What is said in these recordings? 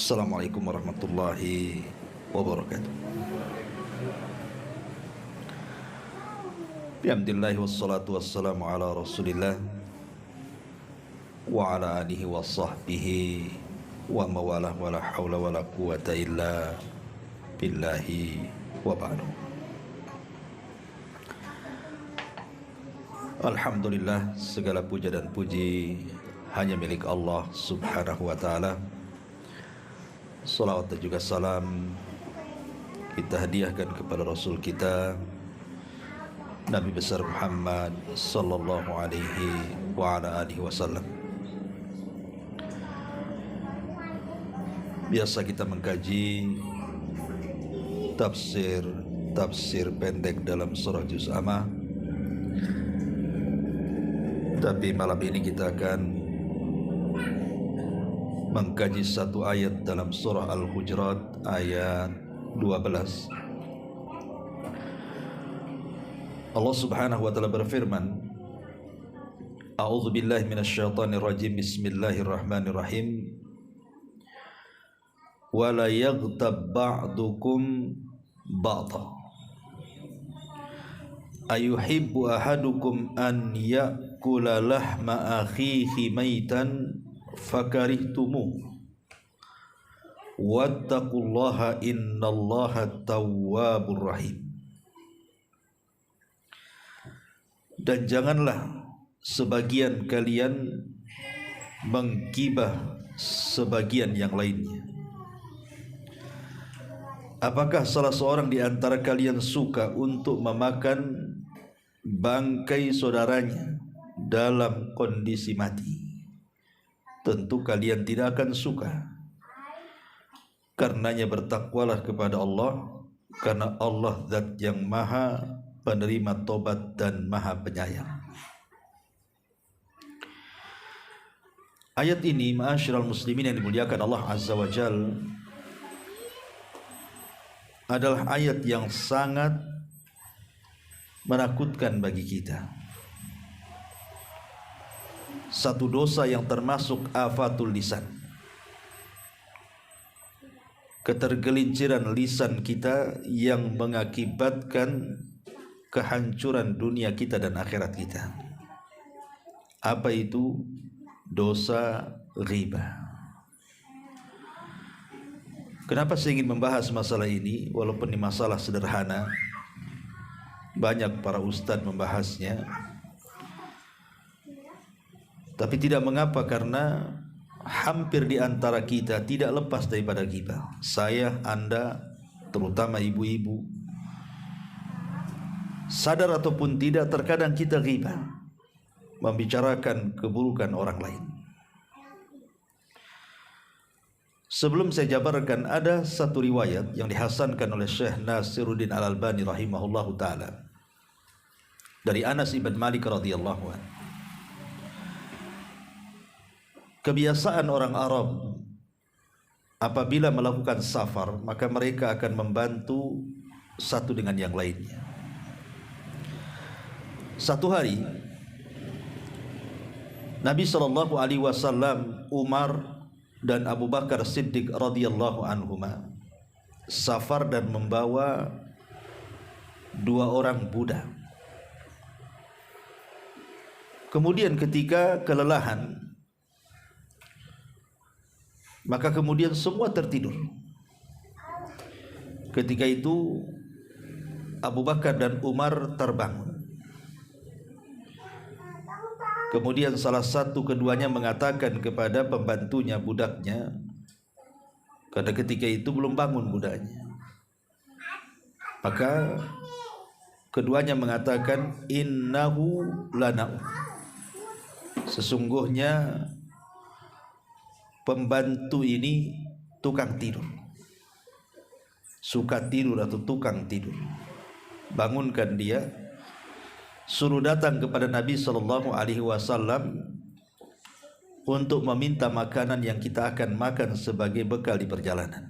Assalamualaikum warahmatullahi wabarakatuh. Bihamdillahi wassalatu wassalamu ala rasulillah wa ala alihi wa sahbihi wa mawalah wa la hawla wa la quwata illa billahi wa ba'du. Alhamdulillah, segala puja dan puji hanya milik Allah subhanahu wa ta'ala. Salawat dan juga salam kita hadiahkan kepada Rasul kita Nabi besar Muhammad sallallahu alaihi wa ala alihi wasallam. Biasa kita mengkaji tafsir pendek dalam surah Juz Amma. Tapi malam ini kita akan mengkaji satu ayat dalam surah Al-Hujurat ayat 12. Allah Subhanahu wa taala berfirman, A'udzu billahi minasyaitonir rajim. Bismillahirrahmanirrahim. Wa la yaghtab ba'dukum ba'dha. Ayuhibbu ahadukum an ya'kula lahma akhihi maitan fakarihtumu wattaqullaha innallaha tawwabur rahim. Dan janganlah sebagian kalian menggibah sebagian yang lainnya. Apakah salah seorang di antara kalian suka untuk memakan bangkai saudaranya dalam kondisi mati? Tentu kalian tidak akan suka. Karenanya bertakwalah kepada Allah, karena Allah zat yang maha penerima tobat dan maha penyayang. Ayat ini, ma'asyiral muslimin yang dimuliakan Allah Azza wa Jalla, adalah ayat yang sangat menakutkan bagi kita. Satu dosa yang termasuk afatul lisan, ketergelinciran lisan kita yang mengakibatkan kehancuran dunia kita dan akhirat kita. Apa itu? Dosa ghibah. Kenapa saya ingin membahas masalah ini? Walaupun ini masalah sederhana, banyak para ustadz membahasnya, tapi tidak mengapa, karena hampir di antara kita tidak lepas daripada ghibah. Saya, Anda, terutama ibu-ibu, sadar ataupun tidak, terkadang kita ghibah, membicarakan keburukan orang lain. Sebelum saya jabarkan, ada satu riwayat yang dihasankan oleh Syekh Nasiruddin Al-Albani rahimahullahu ta'ala dari Anas ibn Malik radhiyallahu anhu. Kebiasaan orang Arab apabila melakukan safar, maka mereka akan membantu satu dengan yang lainnya. Satu hari Nabi SAW, Umar dan Abu Bakar Siddiq radhiyallahu anhuma safar dan membawa dua orang budak. Kemudian ketika kelelahan, maka kemudian semua tertidur. Ketika itu Abu Bakar dan Umar terbangun. Kemudian salah satu keduanya mengatakan kepada pembantunya, budaknya, karena ketika itu belum bangun budaknya, maka keduanya mengatakan, innahu lana'u, sesungguhnya pembantu ini tukang tidur, suka tidur atau tukang tidur. Bangunkan dia, suruh datang kepada Nabi SAW untuk meminta makanan yang kita akan makan sebagai bekal di perjalanan.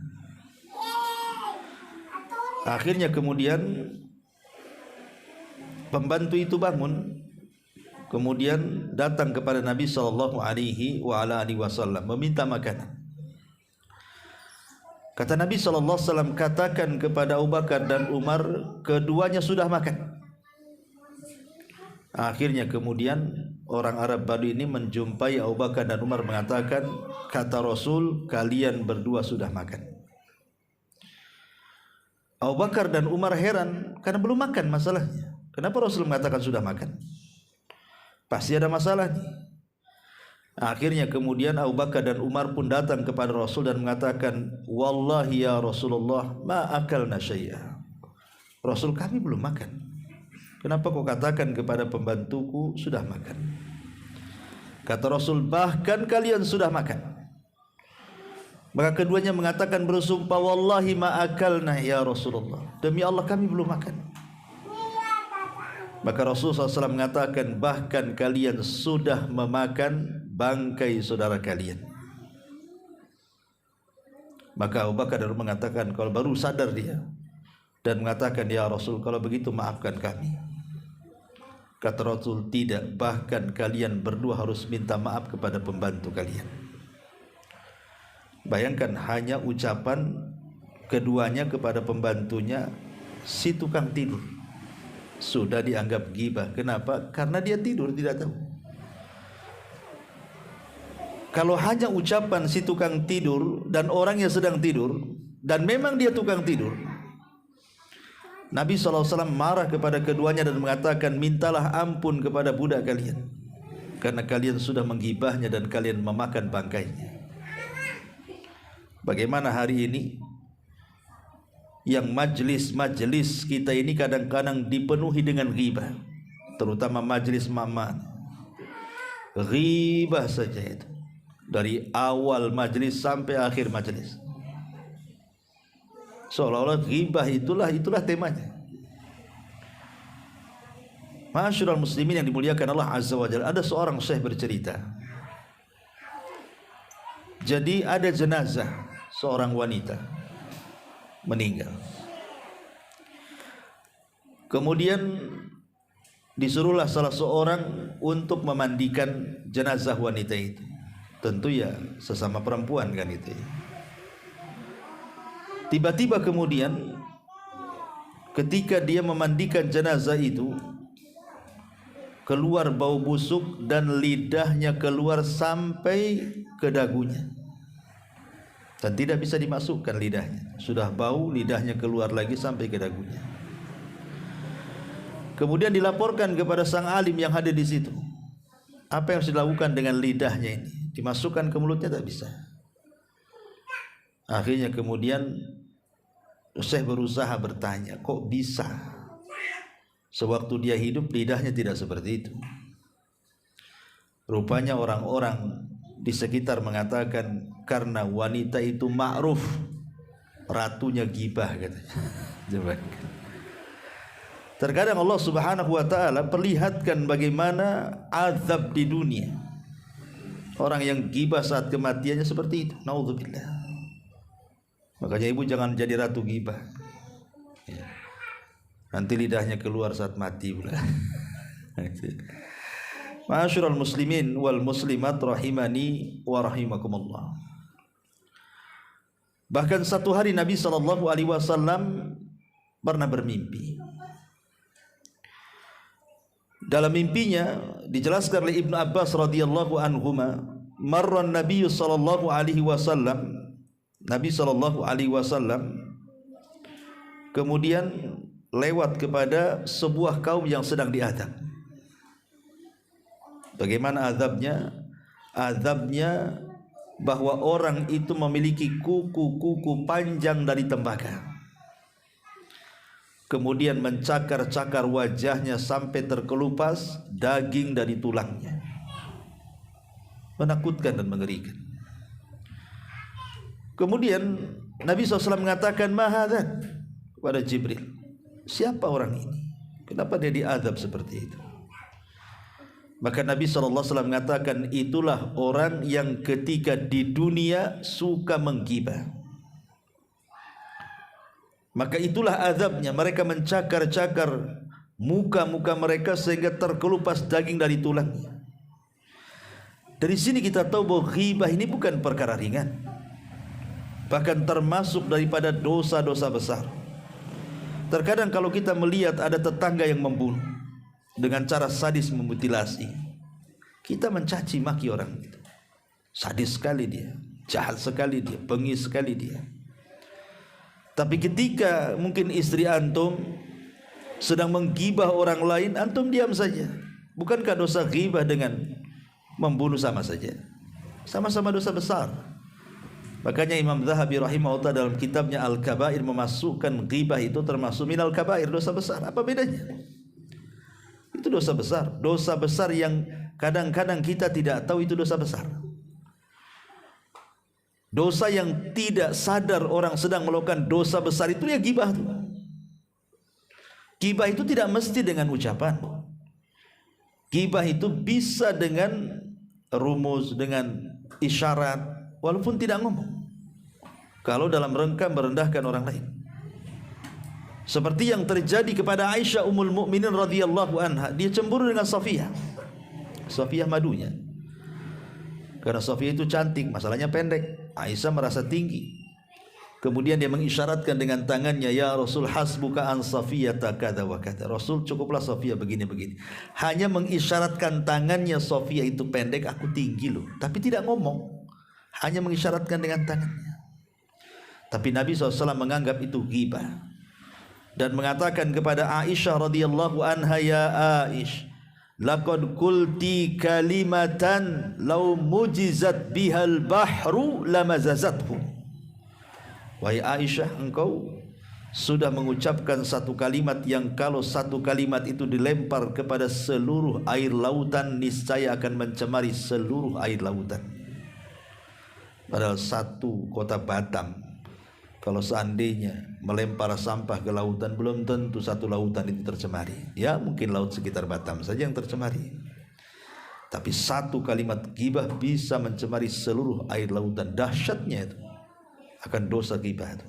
Akhirnya kemudian pembantu itu bangun, kemudian datang kepada Nabi SAW meminta makanan. Kata Nabi SAW, katakan kepada Abu Bakar dan Umar, keduanya sudah makan. Akhirnya kemudian orang Arab Badui ini menjumpai Abu Bakar dan Umar mengatakan, kata Rasul, kalian berdua sudah makan. Abu Bakar dan Umar heran karena belum makan masalahnya. Kenapa Rasul mengatakan sudah makan? Pasti ada masalah nih. Akhirnya kemudian Abu Bakar dan Umar pun datang kepada Rasul dan mengatakan, wallahi ya Rasulullah, ma akalna syai'a. Rasul, kami belum makan. Kenapa kau katakan kepada pembantuku sudah makan? Kata Rasul, bahkan kalian sudah makan. Maka keduanya mengatakan bersumpah, wallahi ma akalna ya Rasulullah, demi Allah kami belum makan. Maka Rasulullah SAW mengatakan, bahkan kalian sudah memakan bangkai saudara kalian. Maka Abu Bakar mengatakan, kalau baru sadar dia, dan mengatakan, ya Rasul, kalau begitu maafkan kami. Kata Rasul, tidak, bahkan kalian berdua harus minta maaf kepada pembantu kalian. Bayangkan hanya ucapan keduanya kepada pembantunya, si tukang tidur, sudah dianggap ghibah. Kenapa? Karena dia tidur, tidak tahu. Kalau hanya ucapan si tukang tidur dan orang yang sedang tidur, dan memang dia tukang tidur, Nabi SAW marah kepada keduanya dan mengatakan, mintalah ampun kepada budak kalian, karena kalian sudah menggibahnya dan kalian memakan bangkainya. Bagaimana hari ini yang majlis-majlis kita ini kadang-kadang dipenuhi dengan ghibah, terutama majlis mama, ghibah saja itu, dari awal majlis sampai akhir majlis. Seolah-olah ghibah itulah temanya. Ma'asyiral muslimin yang dimuliakan Allah Azza wa Jalla, ada seorang syekh bercerita. Jadi ada jenazah seorang wanita meninggal. Kemudian disuruhlah salah seorang untuk memandikan jenazah wanita itu. Tentu ya sesama perempuan kan itu ya. Tiba-tiba kemudian ketika dia memandikan jenazah itu, keluar bau busuk dan lidahnya keluar sampai ke dagunya, dan tidak bisa dimasukkan lidahnya. Sudah bau, lidahnya keluar lagi sampai ke dagunya. Kemudian dilaporkan kepada sang alim yang hadir di situ. Apa yang harus dilakukan dengan lidahnya ini? Dimasukkan ke mulutnya tak bisa. Akhirnya kemudian Syekh berusaha bertanya, kok bisa? Sewaktu dia hidup lidahnya tidak seperti itu. Rupanya orang-orang di sekitar mengatakan, karena wanita itu ma'ruf, ratunya ghibah katanya. Terkadang Allah Subhanahu wa taala perlihatkan bagaimana azab di dunia. Orang yang ghibah saat kematiannya seperti itu. Naudzubillah. Makanya ibu jangan jadi ratu ghibah. Ya. Nanti lidahnya keluar saat mati pula. Ma'asyiral muslimin wal muslimat rahimani wa rahimakumullah. Bahkan satu hari Nabi SAW pernah bermimpi. Dalam mimpinya dijelaskan oleh Ibnu Abbas radhiyallahu anhuma, marra Nabi sallallahu alaihi wasallam, Nabi sallallahu alaihi wasallam kemudian lewat kepada sebuah kaum yang sedang diazab. Bagaimana azabnya? Azabnya bahwa orang itu memiliki kuku-kuku panjang dari tembaga, kemudian mencakar-cakar wajahnya sampai terkelupas daging dari tulangnya. Menakutkan dan mengerikan. Kemudian Nabi SAW mengatakan, mahadzan, kepada Jibril, siapa orang ini? Kenapa dia diazab seperti itu? Maka Nabi SAW mengatakan, itulah orang yang ketika di dunia suka menggibah. Maka itulah azabnya, mereka mencakar-cakar muka-muka mereka sehingga terkelupas daging dari tulangnya. Dari sini kita tahu bahwa ghibah ini bukan perkara ringan. bahkan termasuk daripada dosa-dosa besar. Terkadang kalau kita melihat ada tetangga yang membunuh dengan cara sadis, memutilasi, kita mencaci maki orang itu. Sadis sekali dia, jahat sekali dia, bengis sekali dia. Tapi ketika mungkin istri antum sedang menggibah orang lain, antum diam saja. Bukankah dosa ghibah dengan membunuh sama saja? Sama-sama dosa besar. Makanya Imam Zahabi rahimahullah dalam kitabnya Al-Kabair memasukkan ghibah itu termasuk minal kabair, dosa besar. Apa bedanya? Itu dosa besar. Dosa besar yang kadang-kadang kita tidak tahu itu dosa besar. Dosa yang tidak sadar orang sedang melakukan dosa besar itu ya ghibah itu. Ghibah itu tidak mesti dengan ucapan. Ghibah itu bisa dengan rumus, dengan isyarat, walaupun tidak ngomong. Kalau dalam rangka merendahkan orang lain, seperti yang terjadi kepada Aisyah Ummul Mukminin radhiyallahu anha, dia cemburu dengan Safiyah madunya. Karena Safiyah itu cantik, masalahnya pendek. Aisyah merasa tinggi. Kemudian dia mengisyaratkan dengan tangannya, ya Rasul hasbuka an Safiyata kada wa kada. Rasul, cukuplah Safiyah begini-begini. Hanya mengisyaratkan tangannya, Safiyah itu pendek, aku tinggi loh. Tapi tidak ngomong, hanya mengisyaratkan dengan tangannya. Tapi Nabi SAW menganggap itu ghibah dan mengatakan kepada Aisyah radhiyallahu anha, ya Aish, laqad qulti kalimatan law mujizat bihal bahru lamazazathu. Wahai Aisyah, engkau sudah mengucapkan satu kalimat yang kalau satu kalimat itu dilempar kepada seluruh air lautan, niscaya akan mencemari seluruh air lautan. Padahal satu kota Batam, kalau seandainya melempar sampah ke lautan, belum tentu satu lautan itu tercemari. Ya mungkin laut sekitar Batam saja yang tercemari. Tapi satu kalimat ghibah bisa mencemari seluruh air lautan. Dahsyatnya itu akan dosa ghibah itu.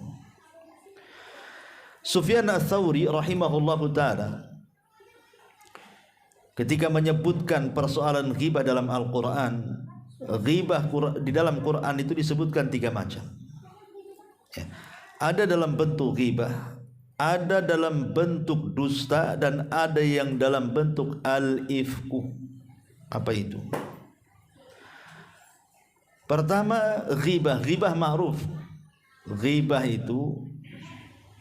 Sufyan Ats-Tsauri rahimahullahu taala ketika menyebutkan persoalan ghibah dalam Al-Qur'an, ghibah di dalam Quran itu disebutkan 3 macam. Ya. Ada dalam bentuk ghibah, ada dalam bentuk dusta, dan ada yang dalam bentuk al-ifku. Apa itu? Pertama, ghibah ma'ruf. Ghibah itu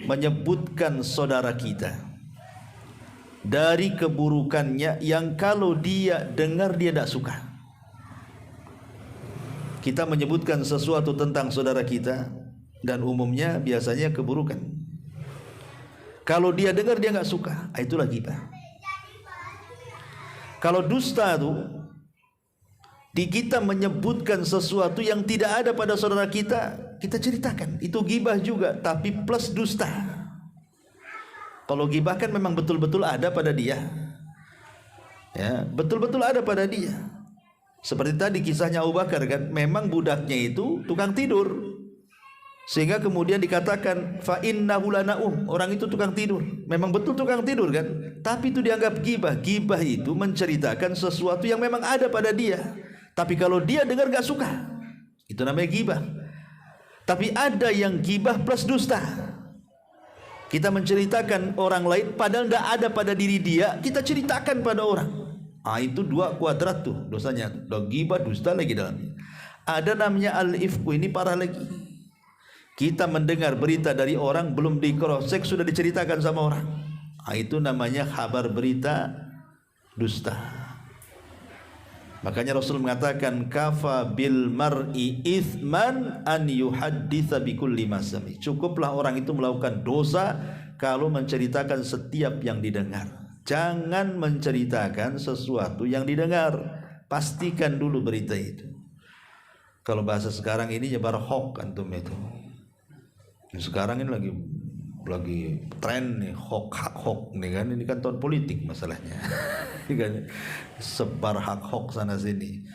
menyebutkan saudara kita dari keburukannya yang kalau dia dengar dia tidak suka. Kita menyebutkan sesuatu tentang saudara kita dan umumnya biasanya keburukan. Kalau dia dengar dia nggak suka, itulah ghibah. Kalau dusta itu di kita menyebutkan sesuatu yang tidak ada pada saudara kita, kita ceritakan. Itu ghibah juga, tapi plus dusta. Kalau ghibah kan memang betul-betul ada pada dia, ya, betul-betul ada pada dia. Seperti tadi kisahnya Abu Bakar kan, memang budaknya itu tukang tidur, sehingga kemudian dikatakan fa innahu lanaum, orang itu tukang tidur. Memang betul tukang tidur kan, tapi itu dianggap ghibah. Ghibah itu menceritakan sesuatu yang memang ada pada dia, tapi kalau dia dengar gak suka, itu namanya ghibah. Tapi ada yang ghibah plus dusta. Kita menceritakan orang lain padahal tidak ada pada diri dia, kita ceritakan pada orang. Itu 2 kuadrat tuh dosanya. Ghibah, dusta lagi dalamnya. Ada namanya al-ifku, ini parah lagi. Kita mendengar berita dari orang, belum di cross check sudah diceritakan sama orang. Itu namanya kabar berita dusta. Makanya Rasul mengatakan kafa bil mar'i ithman an yuhadditsa bikulli ma sami. Cukuplah orang itu melakukan dosa kalau menceritakan setiap yang didengar. Jangan menceritakan sesuatu yang didengar. Pastikan dulu berita itu. Kalau bahasa sekarang ini nyebar hoax antum itu. Sekarang ini lagi tren nih hoax nih kan, ini kan tahun politik masalahnya. Sebar hoax sana sini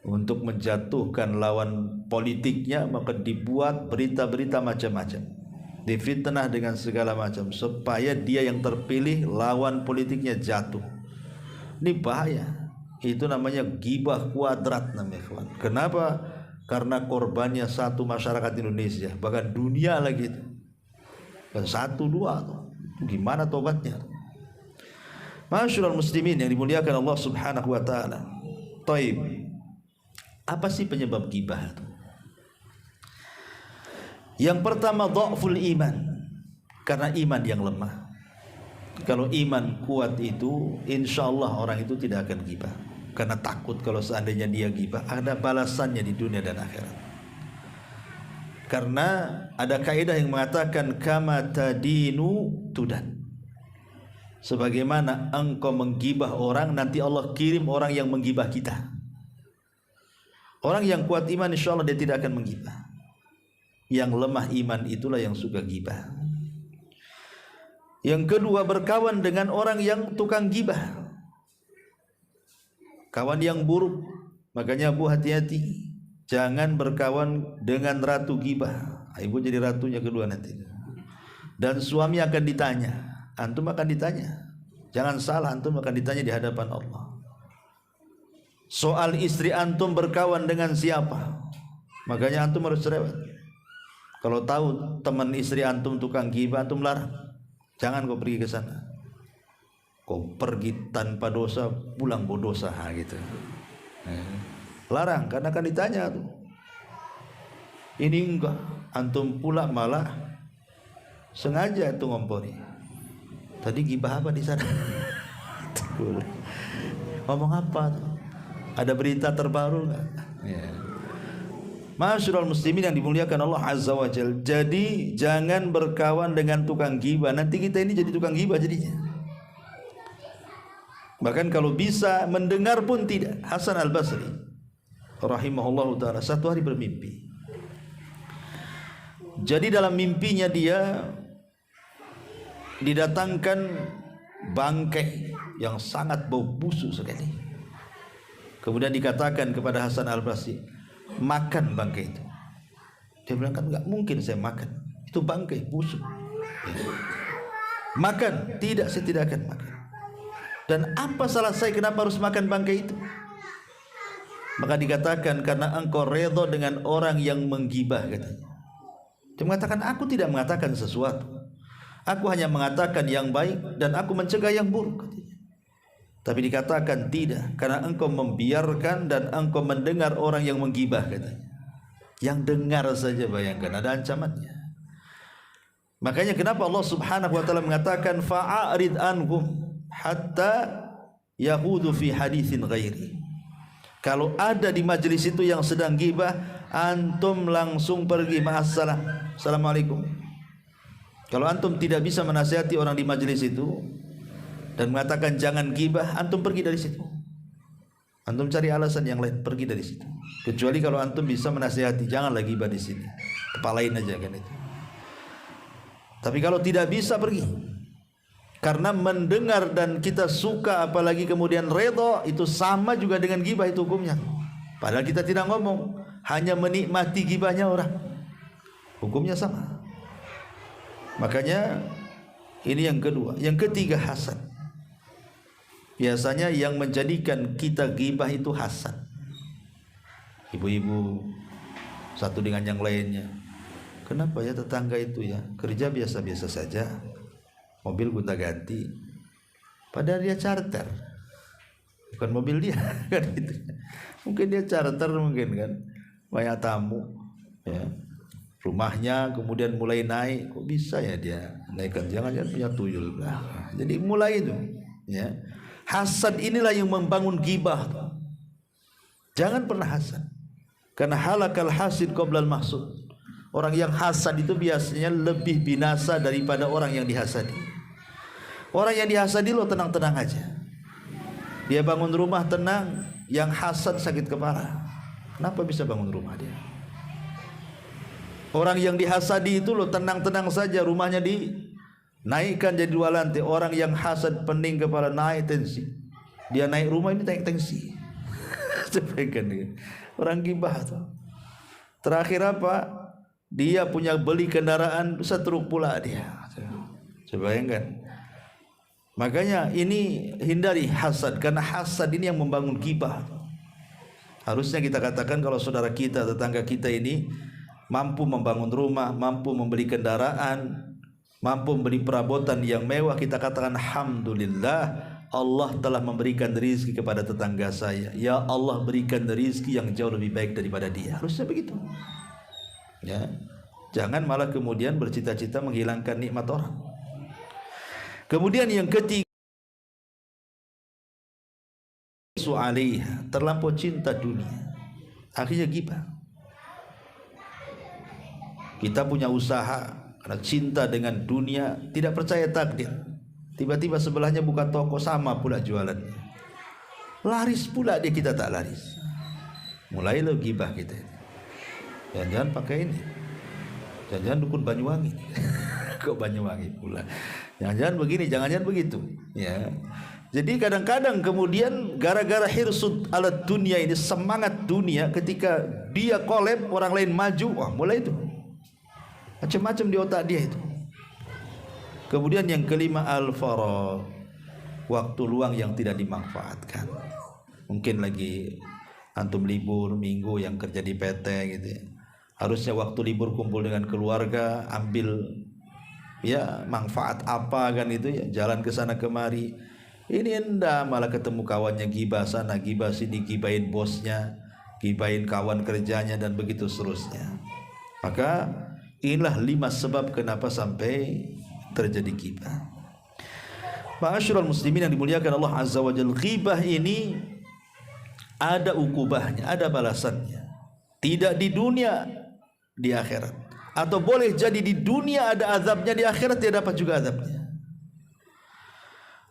untuk menjatuhkan lawan politiknya, maka dibuat berita-berita macam-macam, difitnah dengan segala macam supaya dia yang terpilih lawan politiknya jatuh. Ini bahaya. Itu namanya ghibah kuadrat namanya, kawan. Kenapa? karena korbannya satu masyarakat Indonesia, bahkan dunia lagi itu. Dan satu dua tuh. Gimana tobatnya? Masyaallah muslimin yang dimuliakan Allah Subhanahu wa taala. Taib. Apa sih penyebab ghibah itu? Yang pertama dhaful iman. Karena iman yang lemah. Kalau iman kuat itu, insya Allah orang itu tidak akan ghibah. Karena takut kalau seandainya dia ghibah, ada balasannya di dunia dan akhirat. Karena ada kaidah yang mengatakan kama tadinu tudan. Sebagaimana engkau menggibah orang, nanti Allah kirim orang yang menggibah kita. Orang yang kuat iman insya Allah dia tidak akan menggibah. Yang lemah iman itulah yang suka gibah. Yang kedua, berkawan dengan orang yang tukang gibah, kawan yang buruk. Makanya Bu hati-hati, jangan berkawan dengan ratu gibah. Ibu jadi ratunya kedua nanti. Dan suami akan ditanya, antum akan ditanya. Jangan salah, antum akan ditanya di hadapan Allah. Soal istri antum berkawan dengan siapa, makanya antum harus cerewet. Kalau tahu teman istri antum tukang gibah, antum larang. Jangan kau pergi ke sana. Kau pergi tanpa dosa, pulang berdosa gitu. Larang, karena akan ditanya tuh. Ini enggak, antum pula malah sengaja tuh ngompori. Tadi gibah apa di sana? Ngomong apa tuh? Ada berita terbaru enggak? Ya. Masyaallah muslimin yang dimuliakan Allah Azza wa Jalla. Jadi jangan berkawan dengan tukang gibah. Nanti kita ini jadi tukang gibah jadinya. Bahkan kalau bisa mendengar pun tidak. Hasan Al-Basri rahimahullahu taala satu hari bermimpi. Jadi dalam mimpinya dia didatangkan bangkai yang sangat bau busuk sekali. Kemudian dikatakan kepada Hasan Al-Basri, makan bangkai itu. Dia bilang, kan enggak mungkin saya makan, itu bangkai busuk. Makan, tidak, saya tidak akan makan. Dan apa salah saya kenapa harus makan bangkai itu? Maka dikatakan, karena engkau redha dengan orang yang menggibah, katanya. Dia mengatakan, aku tidak mengatakan sesuatu, aku hanya mengatakan yang baik dan aku mencegah yang buruk, katanya. Tapi dikatakan tidak, karena engkau membiarkan dan engkau mendengar orang yang menggibah, katanya. Yang dengar saja bayangkan ada ancamannya. Makanya kenapa Allah Subhanahu wa taala mengatakan fa'arid anhum hatta yahudu fi haditsin ghairi. Kalau ada di majelis itu yang sedang gibah, antum langsung pergi, ma'assalam, assalamualaikum. Kalau antum tidak bisa menasihati orang di majelis itu dan mengatakan jangan gibah, antum pergi dari situ. Antum cari alasan yang lain, pergi dari situ. Kecuali kalau antum bisa menasihati, janganlah gibah di sini, kepalain aja kan itu. Tapi kalau tidak bisa, pergi. Karena mendengar dan kita suka, apalagi kemudian redha, itu sama juga dengan gibah, itu hukumnya. Padahal kita tidak ngomong, hanya menikmati gibahnya orang, hukumnya sama. Makanya ini yang kedua. Yang ketiga, hasad. Biasanya yang menjadikan kita gibah itu hasad. Ibu-ibu satu dengan yang lainnya, kenapa ya tetangga itu ya kerja biasa-biasa saja, mobil gonta-ganti, padahal dia charter, bukan mobil dia kan gitu. Mungkin dia charter, mungkin kan banyak tamu ya, rumahnya kemudian mulai naik, kok bisa ya dia naikkan, jangan-jangan punya tuyul. Nah, jadi mulai itu ya. Hasad inilah yang membangun gibah. Jangan pernah hasad, karena halakal hasid qoblal mahsud. Orang yang hasad itu biasanya lebih binasa daripada orang yang dihasadi. Orang yang dihasadi lo tenang-tenang aja, dia bangun rumah tenang. Yang hasad sakit kepala, kenapa bisa bangun rumah dia? Orang yang dihasadi itu lo tenang-tenang saja, rumahnya dinaikkan jadi 2 lantai. Orang yang hasad pening kepala, naik tensi, dia naik rumah ini naik tensi. Orang gibah tuh. Terakhir apa? Dia punya beli kendaraan setruk pula dia. Coba bayangkan. Makanya ini hindari hasad, karena hasad ini yang membangun gibah. Harusnya kita katakan kalau saudara kita, tetangga kita ini mampu membangun rumah, mampu membeli kendaraan, mampu membeli perabotan yang mewah, kita katakan alhamdulillah, Allah telah memberikan rezeki kepada tetangga saya. Ya Allah, berikan rezeki yang jauh lebih baik daripada dia. Harusnya begitu. Ya. Jangan malah kemudian bercita-cita menghilangkan nikmat orang. Kemudian yang ketiga, terlampau cinta dunia, akhirnya ghibah. Kita punya usaha karena cinta dengan dunia, tidak percaya takdir. Tiba-tiba sebelahnya buka toko, sama pula jualannya, laris pula dia, kita tak laris. Mulai lo ghibah kita. Jangan pakai ini, jangan dukun Banyuwangi. Kok Banyuwangi pula? Jangan begini, jangan begitu. Ya. Jadi kadang-kadang kemudian gara-gara hirsud ala dunia ini, semangat dunia, ketika dia collab, orang lain maju, wah mulai itu macam-macam di otak dia itu. Kemudian yang kelima, al-faragh, waktu luang yang tidak dimanfaatkan. Mungkin lagi antum libur minggu yang kerja di PT gitu ya. Harusnya waktu libur kumpul dengan keluarga, ambil ya manfaat apa kan itu ya, jalan ke sana kemari. Ini enggak, malah ketemu kawannya gibah sana, gibah sini, gibahin bosnya, gibahin kawan kerjanya, dan begitu seterusnya. Maka inilah 5 sebab kenapa sampai terjadi ghibah. Ma'asyiral muslimin yang dimuliakan Allah Azza wa Jalla, ghibah ini ada ukubahnya, ada balasannya. Tidak di dunia, di akhirat. Atau boleh jadi di dunia ada azabnya, di akhirat dia dapat juga azabnya.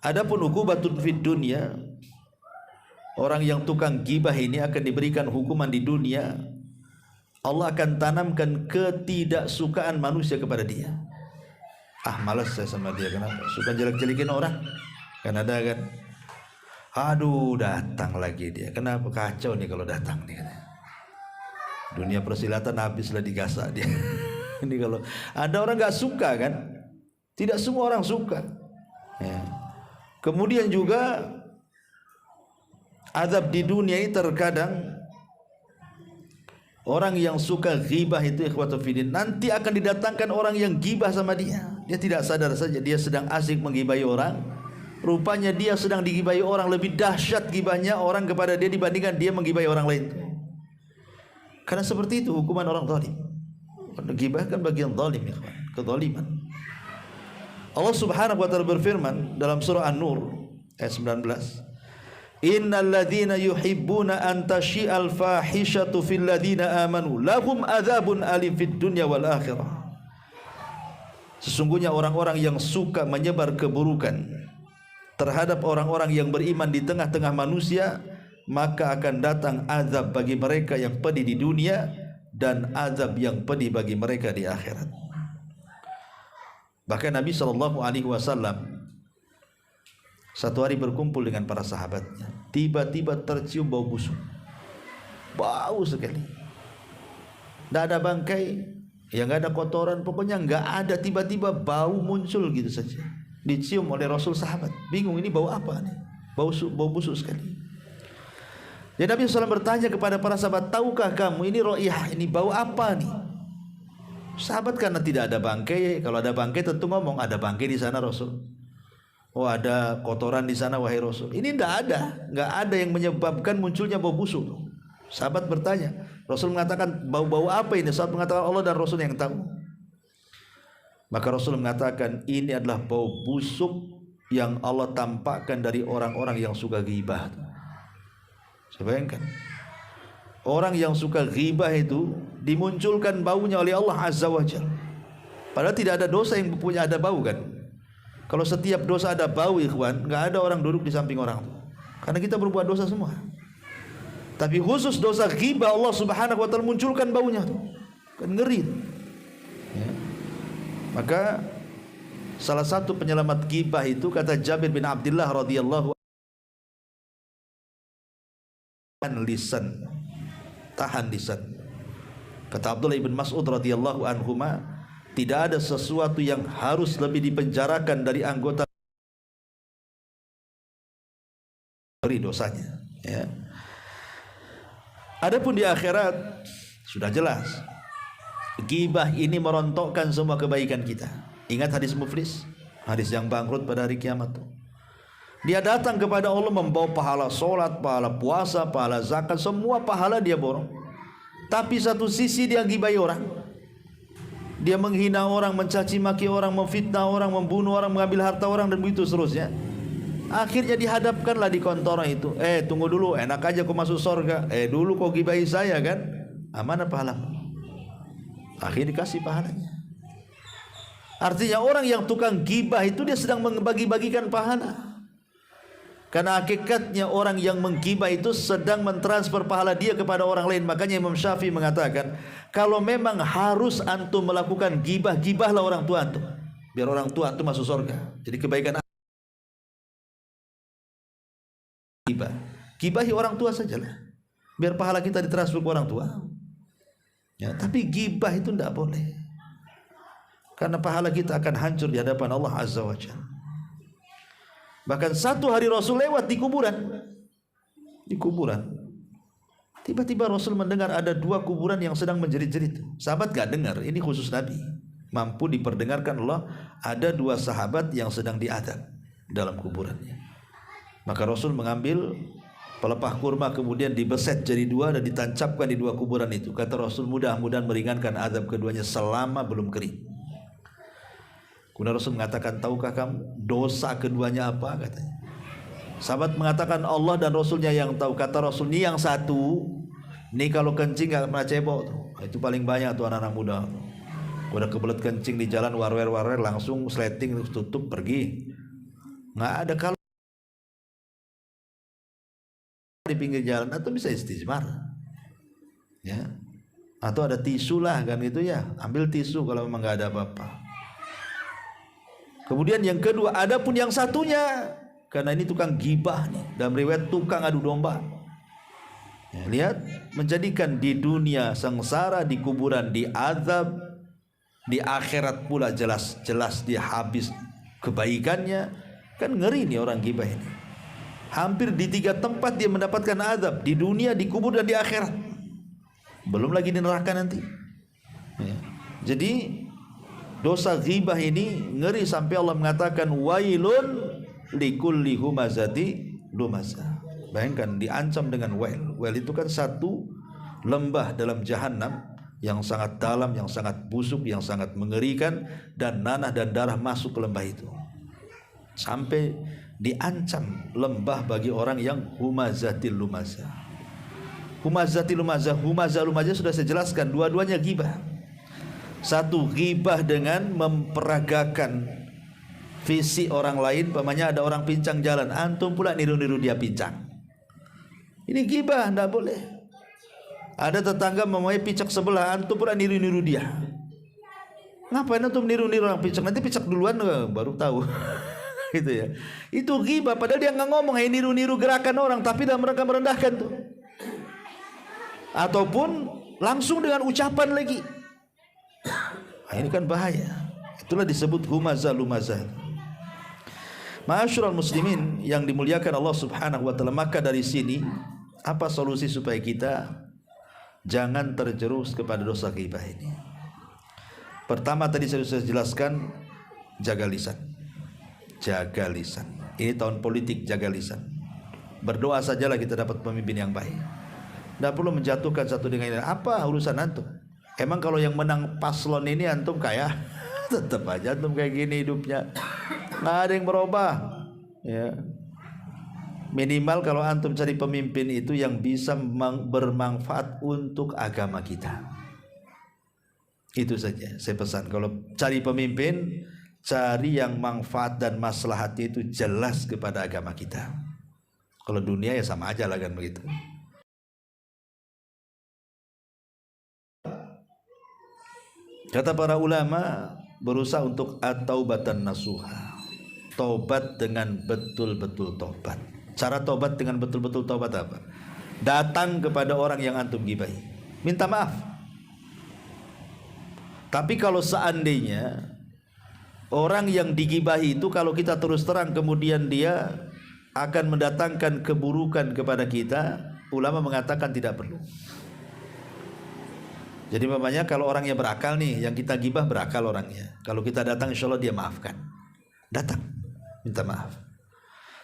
Adapun uqubatun fid dunya, orang yang tukang ghibah ini akan diberikan hukuman di dunia. Allah akan tanamkan ketidaksukaan manusia kepada dia. Ah, malas saya sama dia, kenapa? Suka jelek-jelekin orang. Kan ada kan? Aduh, datang lagi dia. Kenapa? Kacau nih kalau datang nih. Dunia persilatan habislah digasak dia. Ini kalau ada orang nggak suka kan? Tidak semua orang suka. Ya. Kemudian juga azab di dunia ini terkadang orang yang suka ghibah itu, ikhwatu fiddin, nanti akan didatangkan orang yang ghibah sama dia. Dia tidak sadar saja dia sedang asik menggibahi orang. Rupanya dia sedang digibahi orang, lebih dahsyat gibahnya orang kepada dia dibandingkan dia menggibahi orang lain. Karena seperti itu hukuman orang zalim. Ghibah kan bagian zalim, ikhwan, kezaliman. Allah Subhanahu wa taala berfirman dalam surah An-Nur ayat 19, Innal ladzina yuhibbuna an tashi'al fahishatu fil ladzina amanu lahum adzabun alim fid dunya wal akhirah. Sesungguhnya orang-orang yang suka menyebar keburukan terhadap orang-orang yang beriman di tengah-tengah manusia, maka akan datang azab bagi mereka yang pedih di dunia dan azab yang pedih bagi mereka di akhirat. Bahkan Nabi SAW satu hari berkumpul dengan para sahabatnya, tiba-tiba tercium bau busuk, bau sekali. Tidak ada bangkai, ya nggak ada kotoran, pokoknya nggak ada, tiba-tiba bau muncul gitu saja, dicium oleh Rasul. Sahabat bingung, ini bau apa nih? Bau busuk sekali. Jadi Nabi SAW bertanya kepada para sahabat, tahukah kamu ini ro'iyah, ini bau apa nih? Sahabat karena tidak ada bangkai, kalau ada bangkai tentu ngomong, ada bangkai di sana Rasul. Oh, ada kotoran di sana wahai Rasul. Ini nggak ada yang menyebabkan munculnya bau busuk. Sahabat bertanya, Rasul mengatakan bau-bau apa ini? Sahabat mengatakan Allah dan Rasul yang tahu. Maka Rasul mengatakan ini adalah bau busuk yang Allah tampakkan dari orang-orang yang suka ghibah. Saya bayangkan, orang yang suka ghibah itu dimunculkan baunya oleh Allah Azza wa Jalla. Padahal tidak ada dosa yang punya ada bau kan. Kalau setiap dosa ada bau, ikhwan, nggak ada orang duduk di samping orang, karena kita berbuat dosa semua. Tapi khusus dosa ghibah Allah Subhanahu wa taala munculkan baunya tuh, kan ngeri. Ya. Maka salah satu penyelamat ghibah itu, kata Jabir bin Abdullah radhiyallahu anhu, tahan lisan. Kata Abdullah bin Mas'ud radhiyallahu anhuma, tidak ada sesuatu yang harus lebih dipenjarakan dari anggota dari dosanya. Ya. Adapun di akhirat sudah jelas, ghibah ini merontokkan semua kebaikan kita. Ingat hadis muflis, hadis yang bangkrut pada hari kiamat tuh. Dia datang kepada Allah membawa pahala solat, pahala puasa, pahala zakat, semua pahala dia borong. Tapi satu sisi dia ghibai orang. Dia menghina orang, mencaci maki orang, memfitnah orang, membunuh orang, mengambil harta orang, dan begitu seterusnya. Akhirnya dihadapkanlah di kantor itu. Tunggu dulu, enak aja kau masuk surga. Dulu kau ghibai saya kan? Mana pahalamu? Akhirnya dikasih pahalanya. Artinya orang yang tukang ghibah itu dia sedang membagi-bagikan pahala. Karena hakikatnya orang yang menggibah itu sedang mentransfer pahala dia kepada orang lain. Makanya Imam Syafi'i mengatakan, kalau memang harus antum melakukan gibah, gibahlah orang tua antum, biar orang tua antum masuk surga. Jadi kebaikan gibah, gibahi orang tua sajalah, biar pahala kita ditransfer ke orang tua. Ya, tapi gibah itu tidak boleh, karena pahala kita akan hancur di hadapan Allah Azza wa Jalla. Bahkan satu hari Rasul lewat di kuburan. Di kuburan. Tiba-tiba Rasul mendengar ada dua kuburan yang sedang menjerit-jerit. Sahabat gak dengar, ini khusus Nabi. Mampu diperdengarkan Allah, ada dua sahabat yang sedang diadab dalam kuburannya. Maka Rasul mengambil pelepah kurma, kemudian dibeset jadi dua dan ditancapkan di dua kuburan itu. Kata Rasul, mudah-mudahan meringankan azab keduanya selama belum kering. Kemudian Rasul mengatakan, tahukah kamu dosa keduanya apa? Katanya. Sahabat mengatakan, Allah dan Rasulnya yang tahu. Kata Rasul, ini yang satu, ini kalau kencing gak pernah cebok tuh. Itu paling banyak tuh anak-anak muda tuh. Udah kebelet kencing di jalan, warwer-warwer, langsung sleting, tutup, pergi. Nggak ada kalau di pinggir jalan, atau bisa istijmar, ya, atau ada tisu lah kan gitu ya, ambil tisu kalau memang nggak ada apa-apa. Kemudian yang kedua, adapun yang satunya, karena ini tukang gibah nih, dalam riwayat tukang adu domba. Ya, lihat, menjadikan di dunia sengsara, di kuburan diazab, di akhirat pula jelas-jelas dia habis kebaikannya. Kan ngeri nih orang gibah ini. Hampir di tiga tempat dia mendapatkan azab, di dunia, di kubur, dan di akhirat. Belum lagi di neraka nanti. Ya. Jadi dosa ghibah ini ngeri sampai Allah mengatakan wailun likulli humazati lumazah. Bayangkan diancam dengan wail. Wail itu kan satu lembah dalam jahanam yang sangat dalam, yang sangat busuk, yang sangat mengerikan, dan nanah dan darah masuk ke lembah itu. Sampai diancam lembah bagi orang yang humazatil lumazah. Humazatil lumazah, humazah lumazah sudah saya jelaskan, dua-duanya ghibah. Satu, ghibah dengan memperagakan visi orang lain. Pamannya ada orang pincang jalan, antum pula niru-niru dia pincang. Ini ghibah, tidak boleh. Ada tetangga mempunyai picak sebelah, antum pula niru-niru dia. Ngapain antum niru-niru orang picak? Nanti picak duluan baru tahu. Gitu ya. Itu ghibah, padahal dia nggak ngomong, hanya niru-niru gerakan orang, tapi dalam rangka merendahkan tuh. Ataupun langsung dengan ucapan lagi. Nah, ini kan bahaya. Itulah disebut humazah lumazah. Ma'asyiral muslimin yang dimuliakan Allah Subhanahu wa taala, maka dari sini apa solusi supaya kita jangan terjerumus kepada dosa ghibah ini? Pertama tadi saya sudah jelaskan, jaga lisan. Jaga lisan. Ini tahun politik, jaga lisan. Berdoa sajalah kita dapat pemimpin yang baik. Tidak perlu menjatuhkan satu dengan lain. Apa urusan antum? Emang kalau yang menang paslon ini antum kaya? Tetap aja antum kayak gini hidupnya. Nggak ada yang berubah. Ya. Minimal kalau antum cari pemimpin itu yang bisa bermanfaat untuk agama kita. Itu saja saya pesan. Kalau cari pemimpin, cari yang manfaat dan maslahat itu jelas kepada agama kita. Kalau dunia ya sama aja lah kan begitu. Kata para ulama, berusaha untuk at-taubatan nasuha. Taubat dengan betul-betul taubat. Cara taubat dengan betul-betul taubat apa? Datang kepada orang yang antum gibahi, minta maaf. Tapi kalau seandainya orang yang digibahi itu, kalau kita terus terang kemudian dia akan mendatangkan keburukan kepada kita, ulama mengatakan tidak perlu. Jadi mamanya kalau orangnya berakal nih, yang kita gibah berakal orangnya. Kalau kita datang insya Allah dia maafkan. Datang, minta maaf.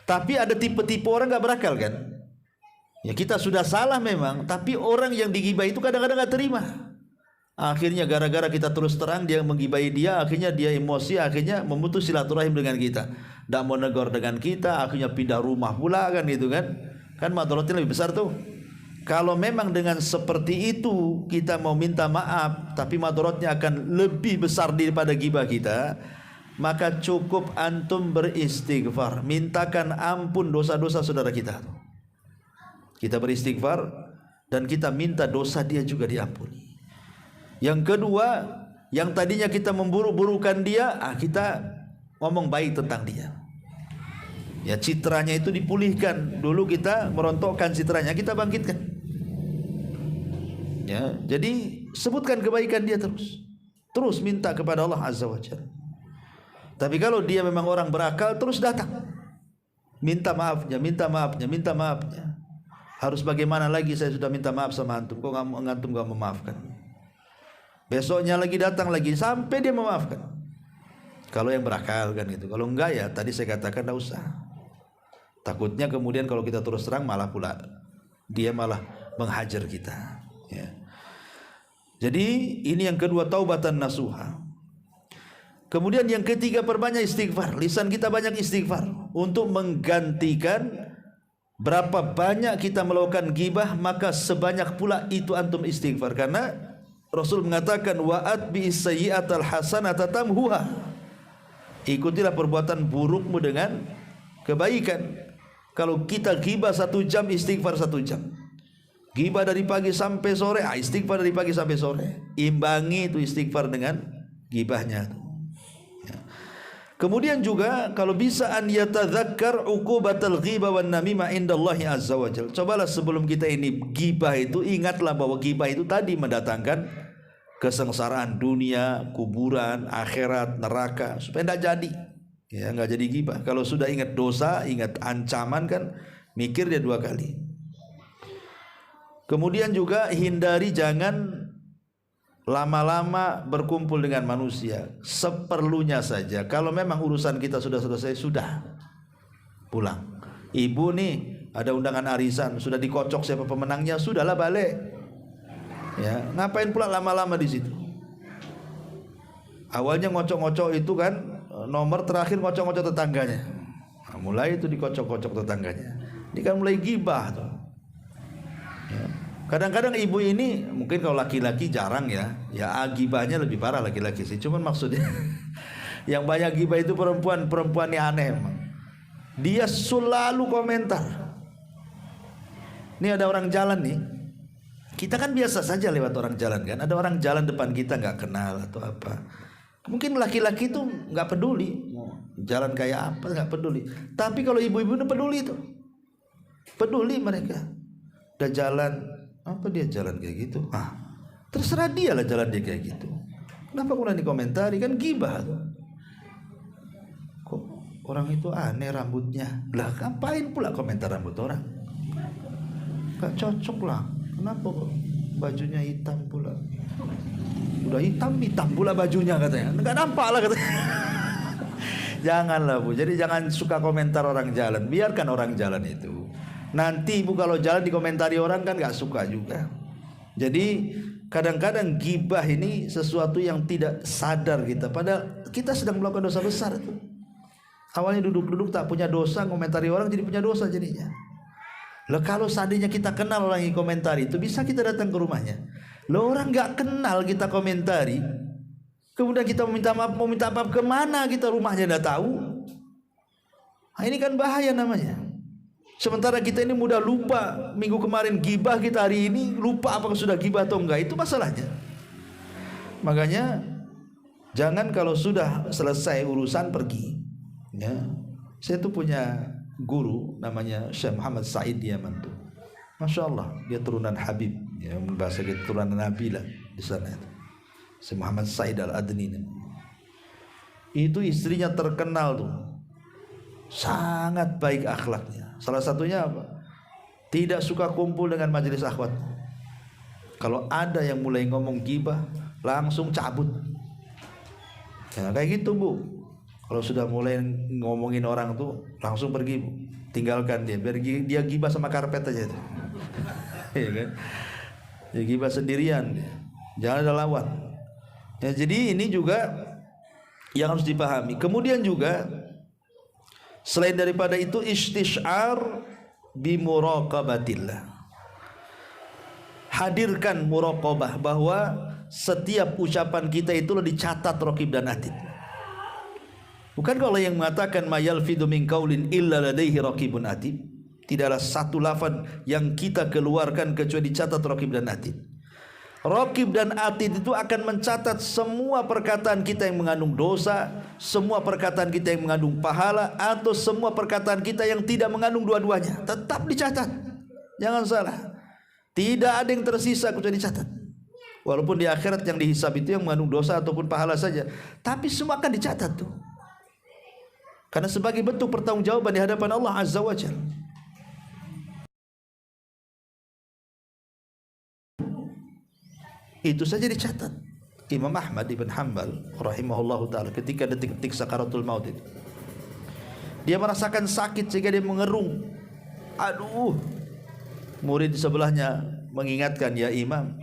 Tapi ada tipe-tipe orang gak berakal kan? Ya kita sudah salah memang, tapi orang yang digibah itu kadang-kadang gak terima. Akhirnya gara-gara kita terus terang dia menggibahi dia, akhirnya dia emosi, akhirnya memutus silaturahim dengan kita. Tidak mau negor dengan kita, akhirnya pindah rumah pula kan gitu kan. Kan madaratnya lebih besar tuh. Kalau memang dengan seperti itu kita mau minta maaf, tapi madaratnya akan lebih besar daripada gibah kita, maka cukup antum beristighfar, mintakan ampun dosa-dosa saudara kita. Kita beristighfar dan kita minta dosa dia juga diampuni. Yang kedua, yang tadinya kita memburu-burukan dia, kita ngomong baik tentang dia. Ya citranya itu dipulihkan. Dulu kita merontokkan citranya, kita bangkitkan. Ya, jadi sebutkan kebaikan dia terus. Terus minta kepada Allah Azza wa Jalla. Tapi kalau dia memang orang berakal, terus datang. Minta maafnya, minta maafnya, minta maafnya. Harus bagaimana lagi saya sudah minta maaf sama antum, kok antum gak memaafkan. Besoknya lagi datang lagi sampai dia memaafkan. Kalau yang berakal kan gitu. Kalau enggak ya tadi saya katakan tidak usah. Takutnya kemudian kalau kita terus terang malah pula dia malah menghajar kita. Ya. Jadi ini yang kedua, taubatan nasuha. Kemudian yang ketiga, perbanyak istighfar. Lisan kita banyak istighfar untuk menggantikan berapa banyak kita melakukan gibah, maka sebanyak pula itu antum istighfar. Karena Rasul mengatakan wa'at bi'is sayyi'atal hasanata tamhuha. Ikutilah perbuatan burukmu dengan kebaikan. Kalau kita gibah 1 jam, istighfar 1 jam. Gibah dari pagi sampai sore, istighfar dari pagi sampai sore. Imbangi itu istighfar dengan gibahnya. Kemudian juga kalau bisa an yatadzakkar uqubatal ghibah wan namimah indallahi azza wajalla. Cobalah sebelum kita ini gibah itu, ingatlah bahwa gibah itu tadi mendatangkan kesengsaraan dunia, kuburan, akhirat, neraka, supaya tidak jadi. Ya, enggak jadi gibah. Kalau sudah ingat dosa, ingat ancaman kan, mikir dia 2 kali. Kemudian juga hindari jangan lama-lama berkumpul dengan manusia, seperlunya saja. Kalau memang urusan kita sudah selesai, sudah pulang. Ibu nih ada undangan arisan, sudah dikocok siapa pemenangnya, sudahlah balik. Ya, ngapain pula lama-lama di situ? Awalnya ngocok-ngocok itu kan, nomor terakhir ngocok-ngocok tetangganya. Nah, mulai itu dikocok-kocok tetangganya. Ini kan mulai gibah tuh. Ya. Kadang-kadang ibu ini mungkin kalau laki-laki jarang ya gibahnya lebih parah laki-laki sih. Cuman maksudnya yang banyak gibah itu perempuan yang aneh emang. Dia selalu komentar. Ini ada orang jalan nih. Kita kan biasa saja lewat orang jalan kan. Ada orang jalan depan kita nggak kenal atau apa. Mungkin laki-laki itu nggak peduli. Jalan kayak apa nggak peduli. Tapi kalau ibu-ibu itu peduli tuh. Peduli mereka. Udah jalan. Apa dia jalan kayak gitu? Terserah dia lah jalan dia kayak gitu. Kenapa kurang dikomentari? Kan gibah tuh. Kok orang itu aneh rambutnya? Lah ngapain pula komentar rambut orang? Gak cocok lah. Kenapa kok bajunya hitam pula? Udah hitam pula bajunya katanya. Gak nampak lah katanya. Janganlah Bu. Jadi jangan suka komentar orang jalan. Biarkan orang jalan itu. Nanti ibu kalau jalan dikomentari orang kan gak suka juga. Jadi kadang-kadang gibah ini sesuatu yang tidak sadar kita. Padahal kita sedang melakukan dosa besar itu. Awalnya duduk-duduk tak punya dosa, komentari orang jadi punya dosa jadinya. Loh kalau seandainya kita kenal orang yang komentari itu, bisa kita datang ke rumahnya. Loh orang gak kenal kita komentari, kemudian kita mau minta maaf kemana kita rumahnya gak tahu. Nah, ini kan bahaya namanya. Sementara kita ini mudah lupa. Minggu kemarin gibah, kita hari ini lupa apakah sudah gibah atau enggak. Itu masalahnya. Makanya jangan kalau sudah selesai urusan pergi. Ya. Saya tuh punya guru namanya Syekh Muhammad Said di Yaman tuh. Masya Allah, dia turunan Habib. Ya, bahasa kita turunan Nabi lah di sana itu. Syekh Muhammad Said Al-Adni. Itu istrinya terkenal tuh. Sangat baik akhlaknya. Salah satunya apa? Tidak suka kumpul dengan majelis akhwat. Kalau ada yang mulai ngomong gibah, langsung cabut. Ya, kayak gitu Bu. Kalau sudah mulai ngomongin orang tuh, langsung pergi Bu. Tinggalkan dia, biar dia gibah sama karpet aja tuh. Ya kan? Dia gibah sendirian. Jangan ada lawan. Ya, jadi ini juga yang harus dipahami. Kemudian juga selain daripada itu istish'ar bi muraqabatillah. Hadirkan muraqabah bahwa setiap ucapan kita itulah dicatat raqib dan atid. Bukan kalau yang mengatakan mayalfidu min qaulin illa ladaihi raqibun atid. Tidaklah satu lafaz yang kita keluarkan kecuali dicatat raqib dan atid. Raqib dan atid itu akan mencatat semua perkataan kita yang mengandung dosa, semua perkataan kita yang mengandung pahala, atau semua perkataan kita yang tidak mengandung dua-duanya. Tetap dicatat. Jangan salah. Tidak ada yang tersisa kecuali dicatat. Walaupun di akhirat yang dihisab itu yang mengandung dosa ataupun pahala saja, tapi semua akan dicatat tuh. Karena sebagai bentuk pertanggungjawaban di hadapan Allah Azza wa Jalla. Itu saja dicatat. Imam Ahmad ibn Hanbal rahimahullahu taala ketika detik-detik sakaratul maut itu, dia merasakan sakit sehingga dia mengerung. Aduh. Murid di sebelahnya mengingatkan, ya Imam,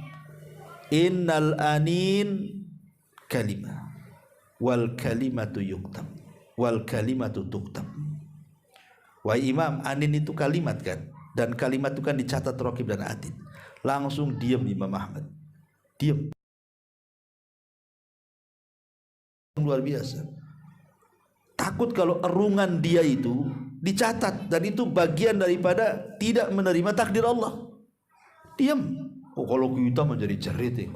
innal anin kalimah wal kalimatu yuktab wal kalimatu tuktab. Wahai Imam, anin itu kalimat kan, dan kalimat itu kan dicatat raqib dan atid. Langsung diam Imam Ahmad. Diam. Luar biasa. Takut kalau erungan dia itu dicatat, dan itu bagian daripada tidak menerima takdir Allah. Diam. Oh, kalau kita menjadi jerit ya,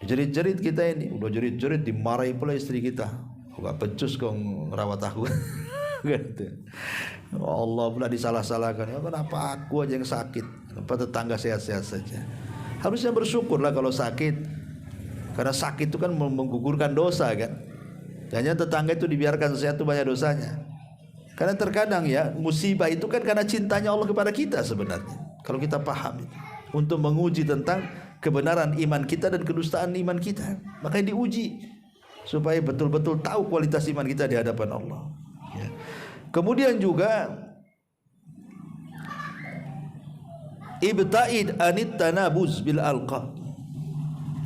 jerit-jerit kita ini, udah jerit-jerit dimarahi pula istri kita. Gak becus kau ngerawat aku. Gitu. Allah pula disalah-salahkan. Ya, kenapa aku aja yang sakit? Kenapa tetangga sehat-sehat saja? Harusnya bersyukurlah kalau sakit, karena sakit itu kan menggugurkan dosa kan. Hanya tetangga itu dibiarkan sehat itu banyak dosanya. Karena terkadang ya musibah itu kan karena cintanya Allah kepada kita sebenarnya. Kalau kita paham itu, untuk menguji tentang kebenaran iman kita dan kedustaan iman kita, makanya diuji supaya betul-betul tahu kualitas iman kita di hadapan Allah. Ya. Kemudian juga ibta'id anit tanabuz bil alqab.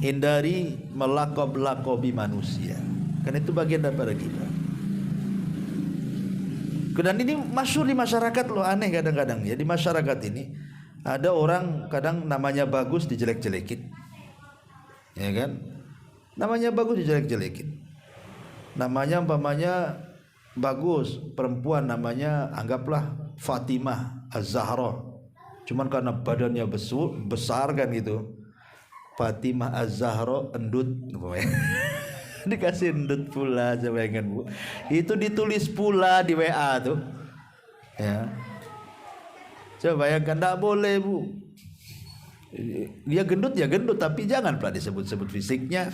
Hindari melaqab-laqabi manusia. Karena itu bagian daripada kita. Dan ini masyhur di masyarakat loh, aneh kadang-kadang ya, di masyarakat ini ada orang kadang namanya bagus dijelek-jelekin. Ya kan? Namanya bagus dijelek-jelekin. Namanya umpamanya bagus, perempuan namanya anggaplah Fatimah Az-Zahra. Cuman karena badannya besar kan gitu. Fatimah Az-Zahra endut. Dikasih endut pula, coba bayangkan Bu. Itu ditulis pula di WA tuh. Ya. Coba bayangkan, enggak boleh Bu. Dia gendut ya gendut, tapi jangan pula disebut-sebut fisiknya.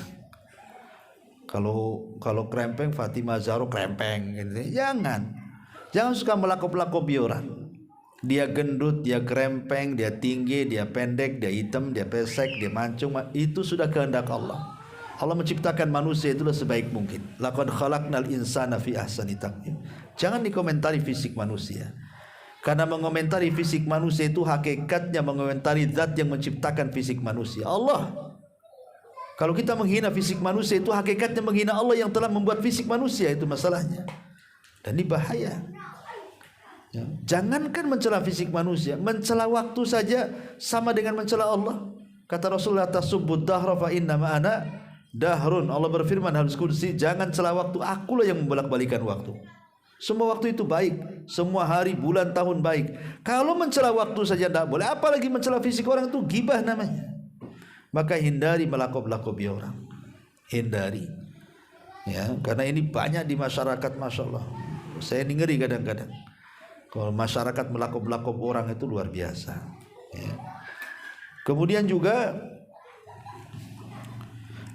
Kalau krempeng Fatimah Zahra krempeng gitu. Jangan suka melakop-lakopi orang. Dia gendut, dia krempeng, dia tinggi, dia pendek, dia hitam, dia pesek, dia mancung, itu sudah kehendak Allah. Allah menciptakan manusia itulah sebaik mungkin. Laqad khalaqnal insana fi ahsani taqwim. Jangan dikomentari fisik manusia. Karena mengomentari fisik manusia itu hakikatnya mengomentari zat yang menciptakan fisik manusia, Allah. Kalau kita menghina fisik manusia itu hakikatnya menghina Allah yang telah membuat fisik manusia, itu masalahnya. Dan ini bahaya. Ya. Jangankan mencela fisik manusia, mencela waktu saja sama dengan mencela Allah. Kata Rasulullah, tasubbud dahra fa inna ma'ana dahrun. Allah berfirman hadis qudsi, jangan celah waktu, akulah yang membolak-balikan waktu. Semua waktu itu baik, semua hari, bulan, tahun baik. Kalau mencela waktu saja tidak boleh, apalagi mencela fisik orang, itu gibah namanya. Maka hindari melakop-lakopi orang. Hindari. Ya, karena ini banyak di masyarakat, Masya Allah. Saya ngeri kadang-kadang. Kalau masyarakat melakop-lakop orang itu luar biasa. Ya. Kemudian juga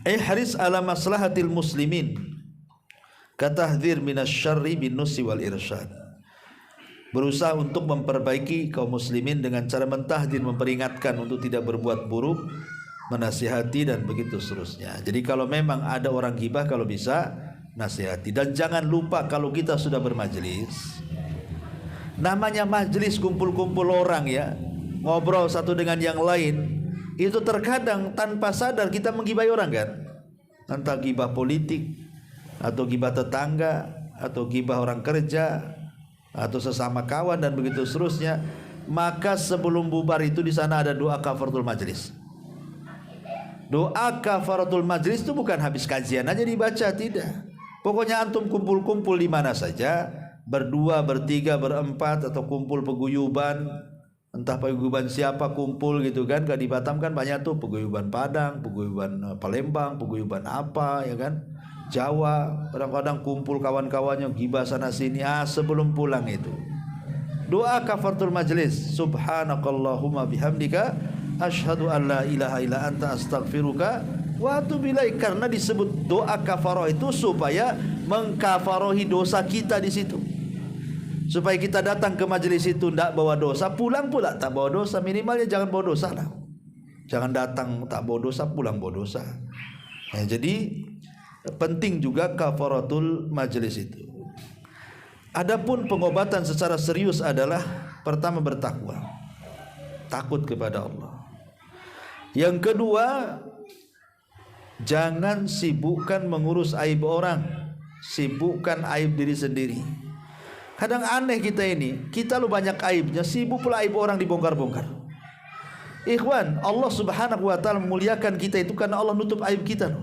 ihris ala maslahatil muslimin katahdzir minasyarri bin nusi wal irsyad. berusaha untuk memperbaiki kaum muslimin dengan cara mentahdir, memperingatkan untuk tidak berbuat buruk, menasihati dan begitu seterusnya. Jadi kalau memang ada orang ghibah, kalau bisa nasihati. Dan jangan lupa kalau kita sudah bermajelis, namanya majelis kumpul-kumpul orang ya, ngobrol satu dengan yang lain, itu terkadang tanpa sadar kita menggibahi orang kan, entah gibah politik atau gibah tetangga atau gibah orang kerja atau sesama kawan dan begitu seterusnya. Maka sebelum bubar itu di sana ada doa kafaratul majlis. Doa kafaratul majlis itu bukan habis kajian aja dibaca, tidak. Pokoknya antum kumpul-kumpul di mana saja, berdua, bertiga, berempat, atau kumpul peguyuban, entah paguyuban siapa kumpul gitu kan. Kalau di Batam kan banyak tuh paguyuban Padang, paguyuban Palembang, paguyuban apa ya kan, Jawa. Kadang-kadang kumpul kawan-kawannya gibah sana sini. Sebelum pulang itu doa kafaratul majlis, subhanakallahumma bihamdika asyhadu an la ilaha illa anta astaghfiruka wa atubu ilaik. Karena disebut doa kafarah itu supaya mengkafarohi dosa kita di situ. Supaya kita datang ke majelis itu tidak bawa dosa, pulang pula tak bawa dosa. Minimalnya jangan bawa dosa lah. Jangan datang tak bawa dosa, pulang bawa dosa. Nah, jadi penting juga kafaratul majelis itu. Adapun pengobatan secara serius adalah pertama bertakwa, takut kepada Allah. Yang kedua, jangan sibukkan mengurus aib orang, sibukkan aib diri sendiri. Kadang aneh kita ini, kita lu banyak aibnya, sibuk pula aib orang dibongkar-bongkar. Ikhwan, Allah subhanahu wa ta'ala memuliakan kita itu karena Allah nutup aib kita.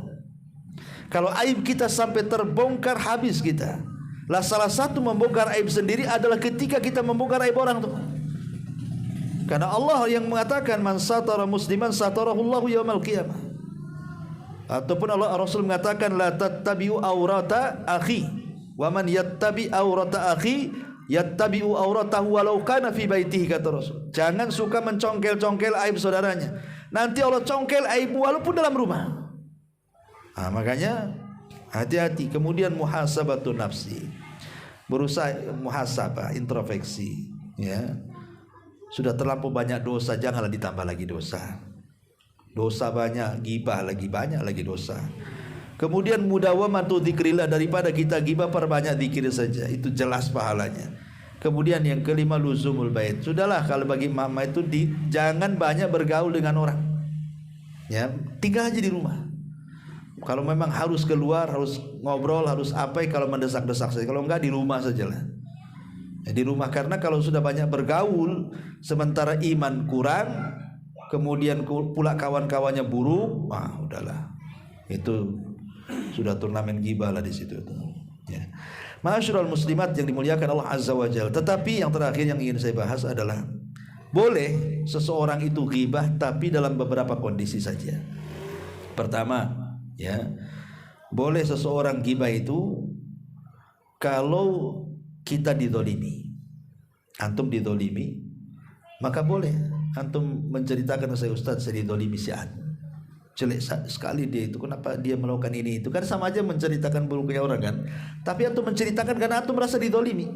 Kalau aib kita sampai terbongkar, habis kita. Lah salah satu membongkar aib sendiri adalah ketika kita membongkar aib orang tuh. Karena Allah yang mengatakan man satara musliman satarahullahu yaumal qiyamah. Ataupun Allah Rasul mengatakan la tattabi'u aurata akhi wa man yattabi aurata akhi yattabi'u auratahu walau kana fi baitihi, kata Rasul. Jangan suka mencongkel-congkel aib saudaranya. Nanti Allah congkel aib walaupun dalam rumah. Makanya hati-hati. Kemudian muhasabatun nafsi, berusaha muhasabah, introspeksi ya. Sudah terlampau banyak dosa, janganlah ditambah lagi dosa. Dosa banyak, gibah lagi banyak lagi dosa. Kemudian mudawamatu dzikrillah, daripada kita gibah perbanyak zikir saja, itu jelas pahalanya. Kemudian yang kelima luzumul bait. Sudahlah kalau bagi mama itu jangan banyak bergaul dengan orang. Ya, tinggal aja di rumah. Kalau memang harus keluar, harus ngobrol, harus apa, kalau mendesak-desak saja. Kalau enggak di rumah sajalah. Ya, di rumah, karena kalau sudah banyak bergaul sementara iman kurang, kemudian pula kawan-kawannya buruk, udahlah. Itu sudah turnamen ghibah lah di situ. Ya. Ma'asyiral muslimat yang dimuliakan Allah Azza wa Jalla. Tetapi yang terakhir yang ingin saya bahas adalah boleh seseorang itu ghibah tapi dalam beberapa kondisi saja. Pertama, ya, boleh seseorang ghibah itu kalau kita didolimi. Antum didolimi, maka boleh antum menceritakan ke saya, Ustaz, saya didolimi si A. Jelek sekali dia itu, kenapa dia melakukan ini itu. Kan sama aja menceritakan buruknya orang kan. Tapi antum menceritakan karena antum merasa didolimi,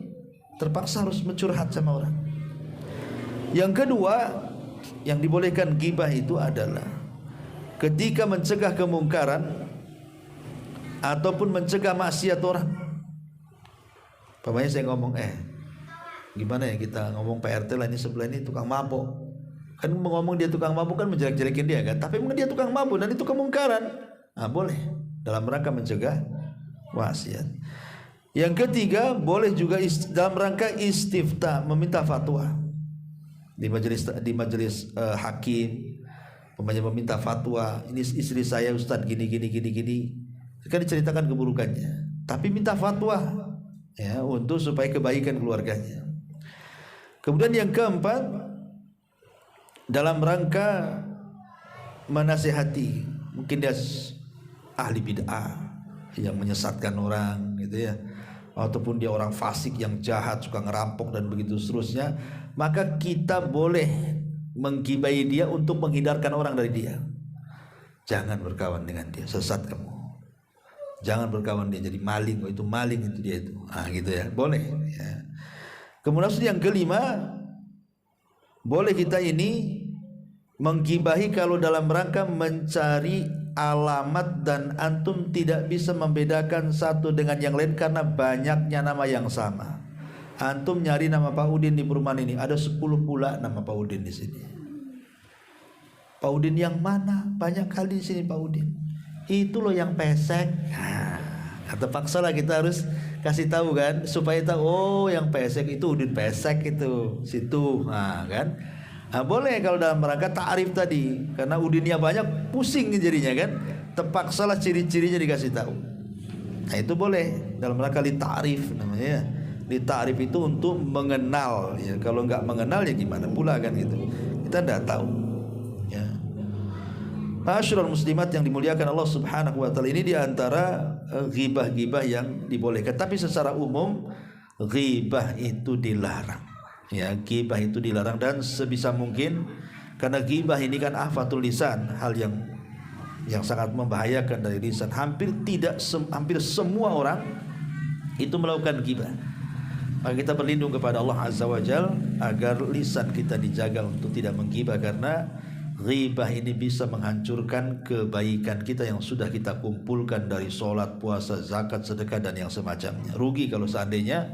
terpaksa harus mencurhat sama orang. Yang kedua, yang dibolehkan ghibah itu adalah ketika mencegah kemungkaran ataupun mencegah maksiat orang. Pamannya saya ngomong, gimana ya kita ngomong Pak RT lah, ini sebelah ini tukang mabok. Kan ngomong dia tukang mabuk kan menjelek-jelekin dia kan. Tapi mungkin dia tukang mabuk dan itu kemungkaran. Boleh dalam rangka mencegah maksiat. Yang ketiga, boleh juga dalam rangka istifta, meminta fatwa di majelis hakim. Pemanya meminta fatwa, ini istri saya Ustadz gini. Kan diceritakan keburukannya, tapi minta fatwa ya untuk supaya kebaikan keluarganya. Kemudian yang keempat, dalam rangka menasihati, mungkin dia ahli bid'ah yang menyesatkan orang gitu ya, ataupun dia orang fasik yang jahat, suka ngerampok dan begitu seterusnya, maka kita boleh menggibai dia untuk menghindarkan orang dari dia. Jangan berkawan dengan dia, sesat kamu. Jangan berkawan dia, jadi maling, itu maling itu dia itu. Gitu ya, boleh ya. Kemudian yang kelima, boleh kita ini menggibahi kalau dalam rangka mencari alamat dan antum tidak bisa membedakan satu dengan yang lain karena banyaknya nama yang sama. Antum nyari nama Pak Udin di perumahan ini, ada 10 pula nama Pak Udin di sini. Pak Udin yang mana? Banyak kali di sini Pak Udin. Itu loh yang pesek. Kata paksa lah kita harus kasih tahu kan, supaya tahu, oh yang pesek itu Udin pesek itu situ, kan. Boleh kalau dalam rangka ta'rif tadi, karena Udinnya banyak pusing jadinya kan, terpaksalah ciri-cirinya dikasih tahu. Nah itu boleh dalam rangka li ta'rif namanya. Li ta'rif itu untuk mengenal ya. Kalau nggak mengenal ya gimana pula kan gitu, kita tidak tahu ya. Ma'asyiral muslimat yang dimuliakan Allah Subhanahu wa taala, ini diantara ghibah-ghibah yang dibolehkan. Tapi secara umum ghibah itu dilarang. Ya, ghibah itu dilarang dan sebisa mungkin, karena ghibah ini kan afatul lisan, hal yang sangat membahayakan dari lisan. Hampir semua orang itu melakukan ghibah. Maka kita berlindung kepada Allah Azza wa Jalla agar lisan kita dijaga untuk tidak menggibah, karena ghibah ini bisa menghancurkan kebaikan kita yang sudah kita kumpulkan dari sholat, puasa, zakat, sedekah dan yang semacamnya. Rugi kalau seandainya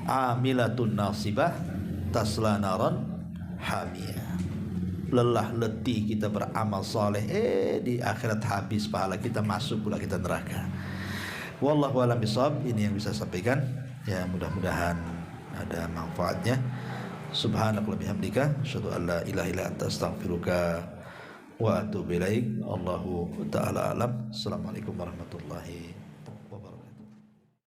amilatun nasibah tasla naran hamiyah. Lelah letih kita beramal saleh, di akhirat habis pahala kita, masuk pula kita neraka. Wallahu a'lam bishawab. Ini yang bisa saya sampaikan. Ya, mudah-mudahan ada manfaatnya. Subhanakallahumma bihamdika asyhadu an la ilaha illa anta astaghfiruka wa atubu ilaik. Allahu ta'ala alam. Assalamualaikum warahmatullahi